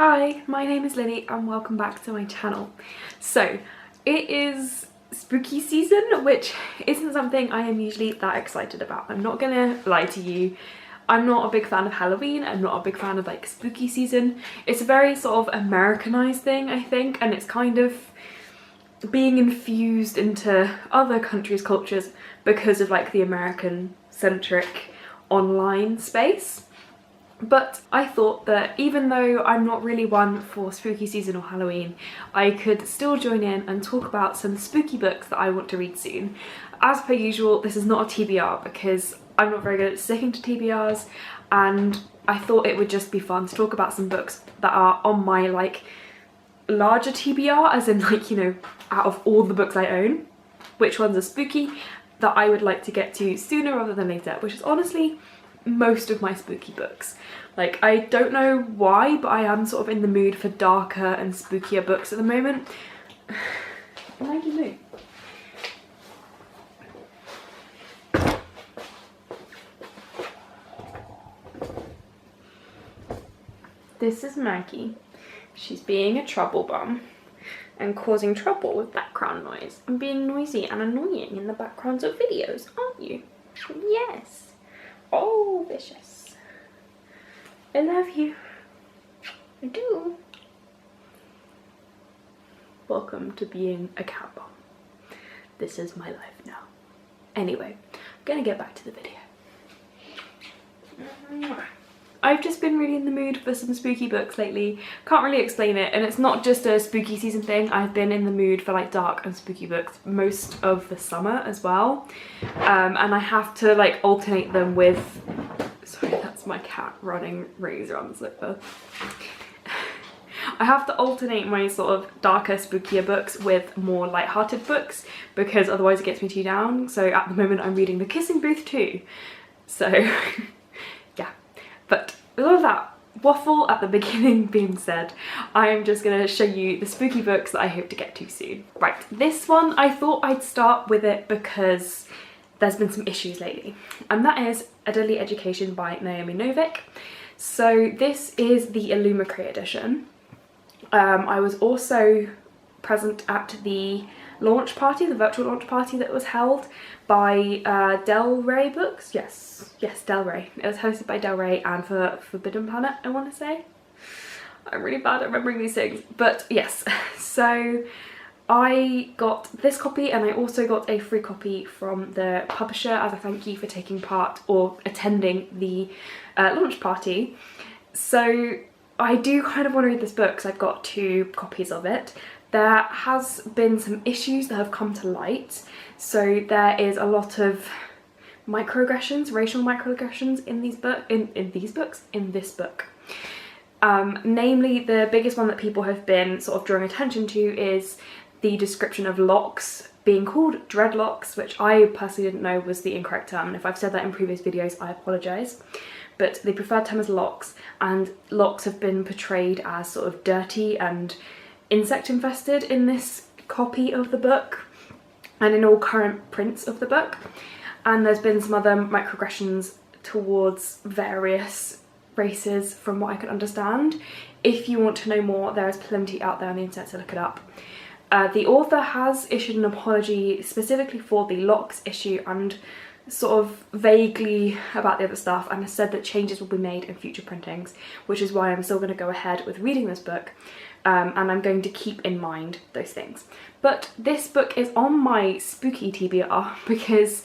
Hi, my name is Lily and welcome back to my channel. So, it is spooky season, which isn't something I am usually that excited about. I'm not gonna lie to you. I'm not a big fan of Halloween. I'm not a big fan of like spooky season. It's a very sort of Americanized thing, I think, and it's kind of being infused into other countries' cultures because of like the American-centric online space. But I thought that even though I'm not really one for spooky season or Halloween, I could still join in and talk about some spooky books that I want to read soon. As per usual, this is not a TBR because I'm not very good at sticking to TBRs, and I thought it would just be fun to talk about some books that are on my like larger TBR, as in like, you know, out of all the books I own, which ones are spooky that I would like to get to sooner rather than later, which is honestly most of my spooky books. Like, I don't know why, but I am sort of in the mood for darker and spookier books at the moment. Why do you move? This is Maggie. She's being a trouble bum and causing trouble with background noise and being noisy and annoying in the backgrounds of videos, aren't you? Yes. Oh, vicious. I love you. I do. Welcome to being a cat mom. This is my life now. Anyway, I'm gonna get back to the video. I've just been really in the mood for some spooky books lately. Can't really explain it, and it's not just a spooky season thing. I've been in the mood for like dark and spooky books most of the summer as well. And I have to like alternate them with... Sorry, that's my cat running rings around the sofa. I have to alternate my sort of darker, spookier books with more light-hearted books because otherwise it gets me too down. So at the moment I'm reading The Kissing Booth 2. So... yeah. But with all of that waffle at the beginning being said, I'm just going to show you the spooky books that I hope to get to soon. Right, this one, I thought I'd start with it because there's been some issues lately, and that is A Deadly Education by Naomi Novik. So this is the Illumicrate edition. I was also present at the launch party, the virtual launch party that was held by Del Rey Books. Yes, Del Rey. It was hosted by Del Rey and for Forbidden Planet, I want to say. I'm really bad at remembering these things, but yes. So I got this copy, and I also got a free copy from the publisher as a thank you for taking part or attending the launch party. So I do kind of want to read this book because I've got 2 copies of it. There has been some issues that have come to light. So there is a lot of microaggressions, racial microaggressions in this book. Namely, the biggest one that people have been sort of drawing attention to is the description of locks being called dreadlocks, which I personally didn't know was the incorrect term, and if I've said that in previous videos, I apologise. But the preferred term is locks, and locks have been portrayed as sort of dirty and insect infested in this copy of the book and in all current prints of the book. And there's been some other microaggressions towards various races from what I can understand. If you want to know more, there is plenty out there on the internet to look it up. The author has issued an apology specifically for the locks issue and sort of vaguely about the other stuff, and has said that changes will be made in future printings, which is why I'm still going to go ahead with reading this book, and I'm going to keep in mind those things. But this book is on my spooky TBR because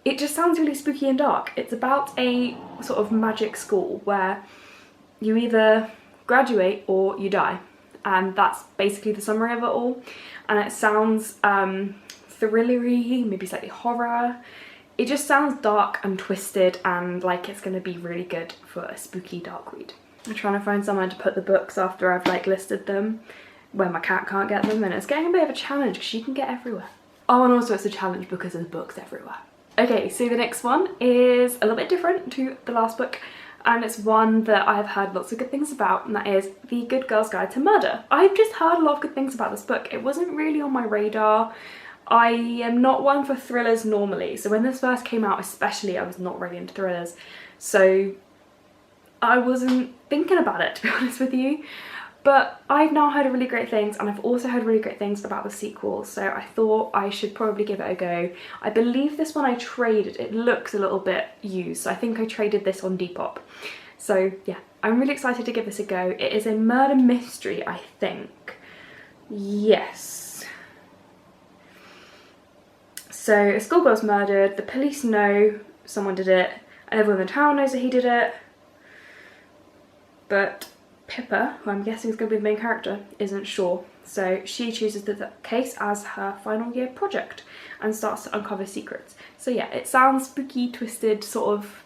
it just sounds really spooky and dark. It's about a sort of magic school where you either graduate or you die, and that's basically the summary of it all. And it sounds thrillery, maybe slightly horror. It just sounds dark and twisted and like it's going to be really good for a spooky dark read. I'm trying to find somewhere to put the books after I've like listed them where my cat can't get them, and it's getting a bit of a challenge because she can get everywhere. Oh, and also it's a challenge because there's books everywhere. Okay, so the next one is a little bit different to the last book, and it's one that I've heard lots of good things about, and that is The Good Girl's Guide to Murder. I've just heard a lot of good things about this book. It wasn't really on my radar. I am not one for thrillers normally, so when this first came out especially, I was not really into thrillers. So I wasn't thinking about it, to be honest with you. But I've now heard really great things, and I've also heard really great things about the sequel, so I thought I should probably give it a go. I believe this one I traded. It looks a little bit used, so I think I traded this on Depop. So yeah, I'm really excited to give this a go. It is a murder mystery, I think. Yes. So a schoolgirl's murdered, the police know someone did it, and everyone in the town knows that he did it. But Pippa, who I'm guessing is going to be the main character, isn't sure. So she chooses the case as her final year project and starts to uncover secrets. So yeah, it sounds spooky, twisted, sort of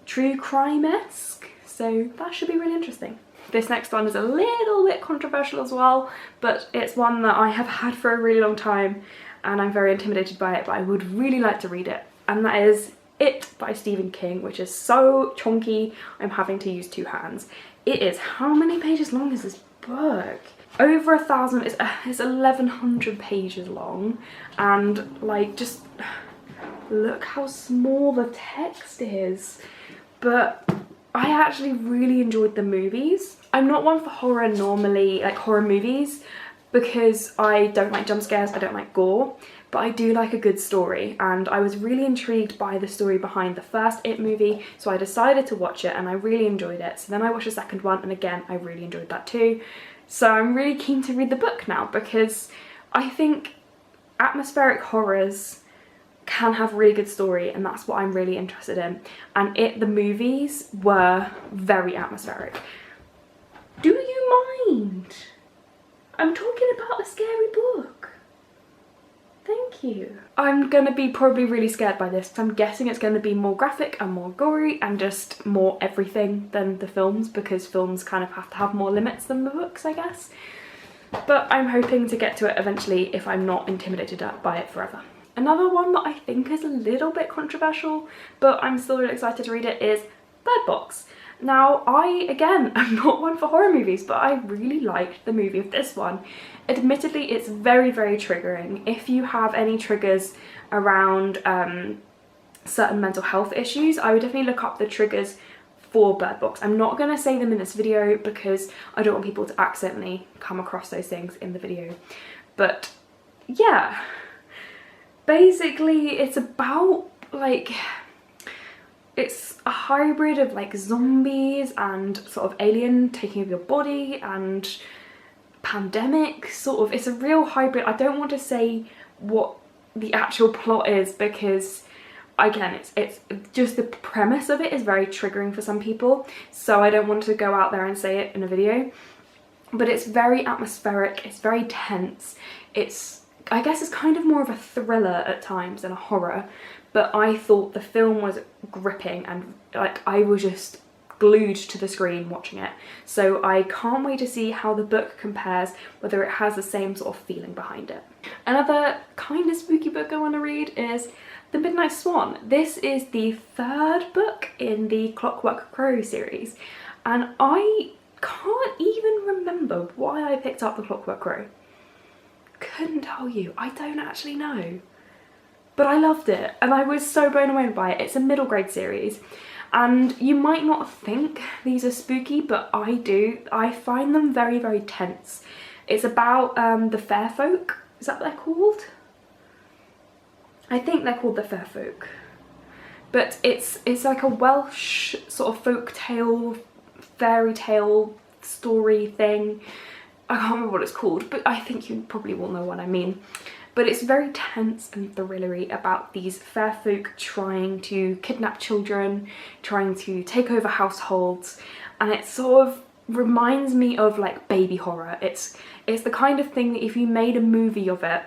true crime-esque. So that should be really interesting. This next one is a little bit controversial as well, but it's one that I have had for a really long time and I'm very intimidated by it, but I would really like to read it. And that is It by Stephen King, which is so chunky I'm having to use two hands. It is, how many pages long is this book? Over 1,000, it's 1,100 pages long, and like, just look how small the text is. But I actually really enjoyed the movies. I'm not one for horror normally, like horror movies, because I don't like jump scares, I don't like gore, but I do like a good story, and I was really intrigued by the story behind the first It movie, so I decided to watch it and I really enjoyed it. So then I watched the second one and again I really enjoyed that too. So I'm really keen to read the book now, because I think atmospheric horrors can have really good story, and that's what I'm really interested in. And the movies were very atmospheric. Do you mind? I'm talking about a scary book. Thank you. I'm gonna be probably really scared by this, because I'm guessing it's gonna be more graphic and more gory and just more everything than the films, because films kind of have to have more limits than the books, I guess. But I'm hoping to get to it eventually if I'm not intimidated by it forever. Another one that I think is a little bit controversial, but I'm still really excited to read it, is Bird Box. Now, I, again, am not one for horror movies, but I really liked the movie of this one. Admittedly, it's very, very triggering. If you have any triggers around certain mental health issues, I would definitely look up the triggers for Bird Box. I'm not going to say them in this video because I don't want people to accidentally come across those things in the video. But yeah, basically it's about like, it's a hybrid of like zombies and sort of alien taking over your body and pandemic, sort of. It's a real hybrid. I don't want to say what the actual plot is because, again, it's just the premise of it is very triggering for some people, so I don't want to go out there and say it in a video. But it's very atmospheric, it's very tense, I guess it's kind of more of a thriller at times than a horror, but I thought the film was gripping and like I was just glued to the screen watching it. So I can't wait to see how the book compares, whether it has the same sort of feeling behind it. Another kind of spooky book I want to read is The Midnight Swan. This is the third book in the Clockwork Crow series, and I can't even remember why I picked up the Clockwork Crow. Couldn't tell you, I don't actually know. But I loved it and I was so blown away by it. It's a middle grade series and you might not think these are spooky, but I do. I find them very, very tense. It's about the fair folk, is that what they're called? I think they're called the fair folk. But it's like a Welsh sort of folk tale, fairy tale story thing. I can't remember what it's called, but I think you probably will know what I mean. But it's very tense and thrillery about these fair folk trying to kidnap children, trying to take over households, and it sort of reminds me of like baby horror. It's the kind of thing that if you made a movie of it,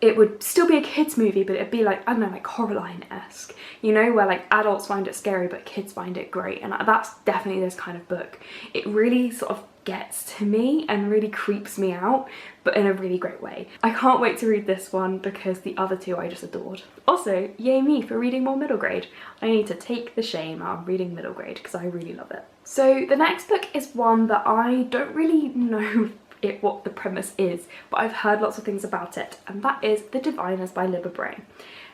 it would still be a kids movie, but it'd be like, I don't know, like Coraline-esque, you know, where like adults find it scary but kids find it great, and that's definitely this kind of book. It really sort of gets to me and really creeps me out, but in a really great way. I can't wait to read this one because the other two I just adored. Also, yay me for reading more middle grade. I need to take the shame out of reading middle grade because I really love it. So the next book is one that I don't really know what the premise is, but I've heard lots of things about it, and that is The Diviners by Libba Bray.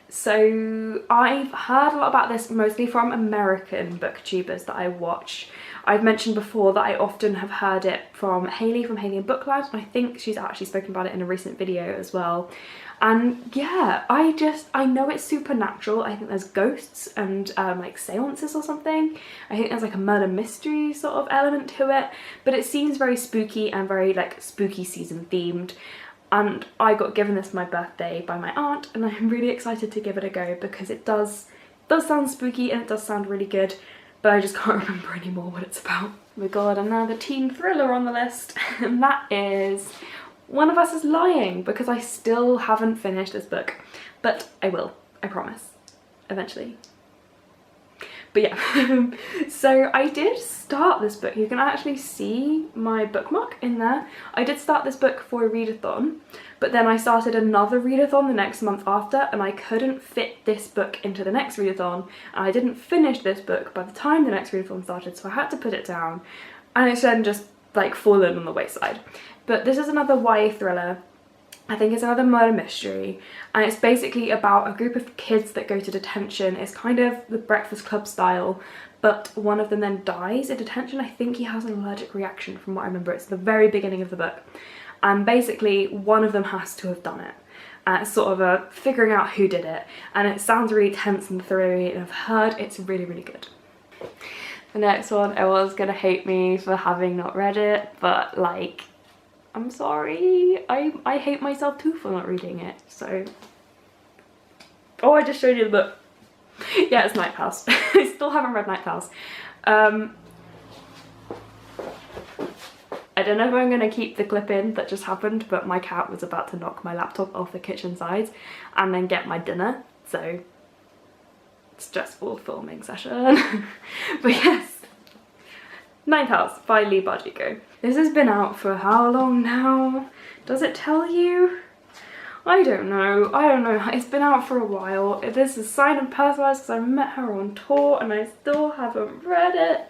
So I've heard a lot about this mostly from American booktubers that I watch. I've mentioned before that I often have heard it from Hayley and Book Lab, and I think she's actually spoken about it in a recent video as well. And yeah, I know it's supernatural. I think there's ghosts and like seances or something. I think there's like a murder mystery sort of element to it, but it seems very spooky and very like spooky season themed. And I got given this for my birthday by my aunt, and I'm really excited to give it a go because it does sound spooky and it does sound really good, but I just can't remember anymore what it's about. We got another teen thriller on the list, and that is One of Us is Lying, because I still haven't finished this book, but I will, I promise, eventually. But yeah, so I did start this book. You can actually see my bookmark in there. I did start this book for a readathon, but then I started another readathon the next month after, and I couldn't fit this book into the next readathon, and I didn't finish this book by the time the next readathon started, so I had to put it down, and it's then just like fallen on the wayside. But this is another YA thriller. I think it's another murder mystery, and it's basically about a group of kids that go to detention. It's kind of the Breakfast Club style, but one of them then dies in detention. I think he has an allergic reaction from what I remember. It's the very beginning of the book, and basically one of them has to have done it. It's sort of a figuring out who did it, and it sounds really tense and thrilling, and I've heard it's really, really good. The next one, everyone's gonna hate me for having not read it, but like, I'm sorry, I hate myself too for not reading it, so... Oh, I just showed you the book. Yeah, it's Ninth House. I still haven't read Ninth House. I don't know if I'm going to keep the clip in that just happened, but my cat was about to knock my laptop off the kitchen sides and then get my dinner, so... stressful filming session. But yes. Ninth House by Lee Bardugo. This has been out for how long now? Does it tell you? I don't know. It's been out for a while. This is signed and personalised because I met her on tour and I still haven't read it.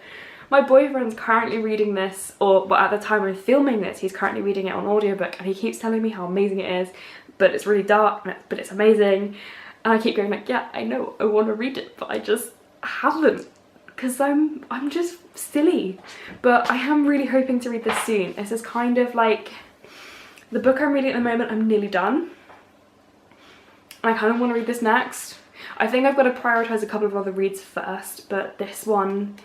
My boyfriend's currently reading this, or well, at the time I'm filming this, he's currently reading it on audiobook, and he keeps telling me how amazing it is, but it's really dark, but it's amazing. And I keep going like, yeah, I know, I want to read it, but I just haven't. Because I'm just silly. But I am really hoping to read this soon. This is kind of like the book I'm reading at the moment. I'm nearly done. I kind of want to read this next. I think I've got to prioritise a couple of other reads first, but this one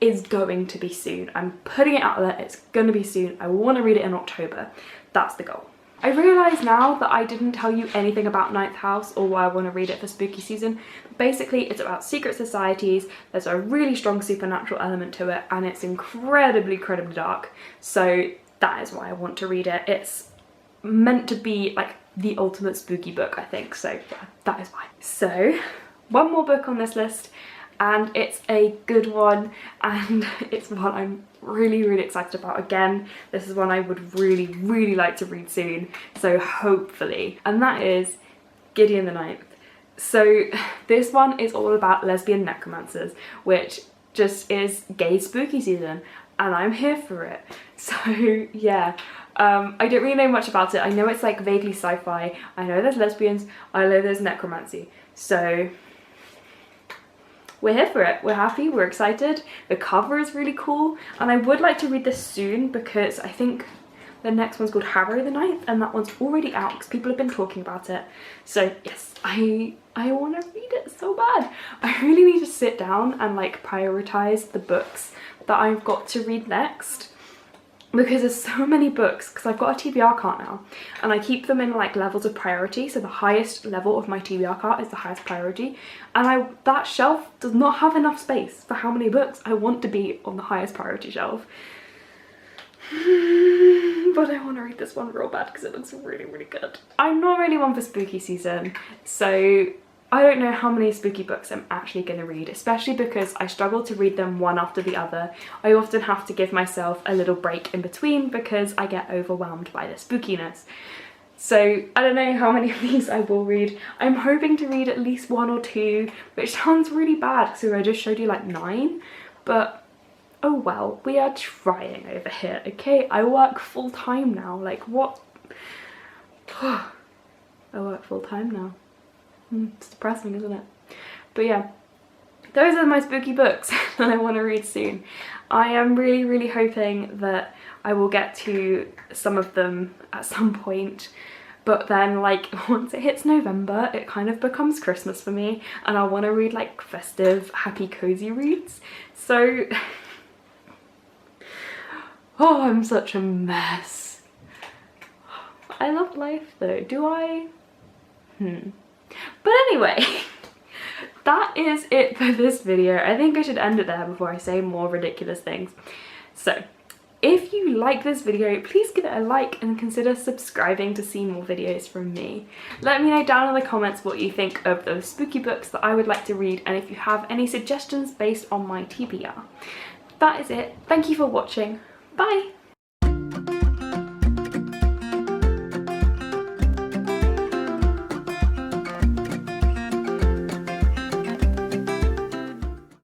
is going to be soon. I'm putting it out there. It's going to be soon. I want to read it in October. That's the goal. I realise now that I didn't tell you anything about Ninth House or why I want to read it for spooky season. Basically, it's about secret societies. There's a really strong supernatural element to it, and it's incredibly dark. So that is why I want to read it. It's meant to be like the ultimate spooky book, I think. So yeah, that is why. So one more book on this list, and it's a good one, and it's one I'm really excited about. Again, this is one I would really like to read soon, so hopefully, and that is Gideon the Ninth. So this one is all about lesbian necromancers, which just is gay spooky season, and I'm here for it. So yeah, I don't really know much about it. I know it's like vaguely sci-fi, I know there's lesbians, I know there's necromancy, so we're here for it. We're happy, we're excited. The cover is really cool, and I would like to read this soon because I think the next one's called Harrow the Ninth, and that one's already out because people have been talking about it. So yes, I want to read it so bad. I really need to sit down and like prioritize the books that I've got to read next, because there's so many books, because I've got a TBR cart now and I keep them in like levels of priority. So the highest level of my TBR cart is the highest priority, and that shelf does not have enough space for how many books I want to be on the highest priority shelf. But I want to read this one real bad because it looks really good. I'm not really one for spooky season, so I don't know how many spooky books I'm actually going to read, especially because I struggle to read them one after the other. I often have to give myself a little break in between because I get overwhelmed by the spookiness. So I don't know how many of these I will read. I'm hoping to read at least 1 or 2, which sounds really bad because I just showed you like 9, but oh well, we are trying over here, okay? I work full-time now, like what? I work full-time now. It's depressing, isn't it? But yeah, those are my spooky books that I want to read soon. I am really hoping that I will get to some of them at some point, but then like once it hits November it kind of becomes Christmas for me and I want to read like festive, happy, cozy reads. So oh, I'm such a mess. I love life though, do I? But anyway, that is it for this video. I think I should end it there before I say more ridiculous things. So if you like this video, please give it a like and consider subscribing to see more videos from me. Let me know down in the comments what you think of those spooky books that I would like to read, and if you have any suggestions based on my TBR. That is it. Thank you for watching. Bye!